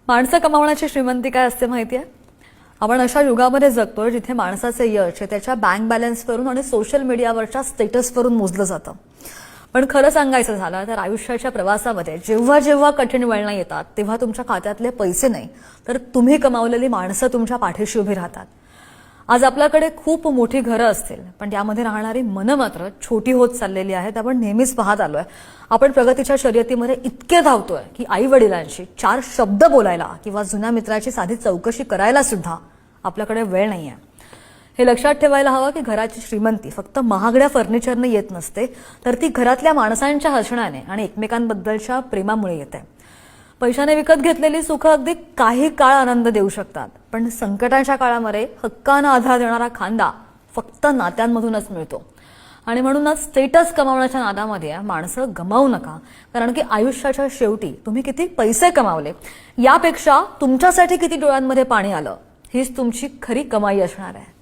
माणसं कमावण्याची श्रीमंती काय असते माहितीये? आपण अशा युगामध्ये जगतोय जिथे माणसाचे यश हे त्याच्या बँक बॅलन्सवरून आणि सोशल मीडियावरच्या स्टेटसवरून मोजलं जातं. पण खरं सांगायचं झालं तर आयुष्याच्या प्रवासामध्ये जेव्हा जेव्हा कठीण वळणं येतात तेव्हा तुमच्या खात्यातले पैसे नाही तर तुम्ही कमावलेली माणसं तुमच्या पाठीशी उभी राहतात. आज आपल्याकडे खूप मोठी घरं असतील पण त्यामध्ये राहणारी मनं मात्र छोटी होत चाललेली आहेत. आपण नेहमीच पाहत आलोय. आपण प्रगतीच्या शर्यतीमध्ये इतके धावतोय की आई वडिलांशी 4 शब्द बोलायला किंवा जुन्या मित्राची साधी चौकशी करायला सुद्धा आपल्याकडे वेळ नाहीये. हे लक्षात ठेवायला हवं की घराची श्रीमंती फक्त महागड्या फर्निचरने येत नसते तर ती घरातल्या माणसांच्या हसण्याने आणि एकमेकांबद्दलच्या प्रेमामुळे येते. पैशाने विकत घेतलेली सुख अगदी काही काळ आनंद देऊ शकतात पण संकटाच्या काळामध्ये हक्कानं आधार देणारा खांदा फक्त नात्यांमधूनच मिळतो. आणि म्हणूनच स्टेटस कमावण्याच्या नादामध्ये माणसं गमावू नका, कारण की आयुष्याच्या शेवटी तुम्ही किती पैसे कमावले यापेक्षा तुमच्यासाठी किती डोळ्यांमध्ये पाणी आलं हीच तुमची खरी कमाई असणार आहे.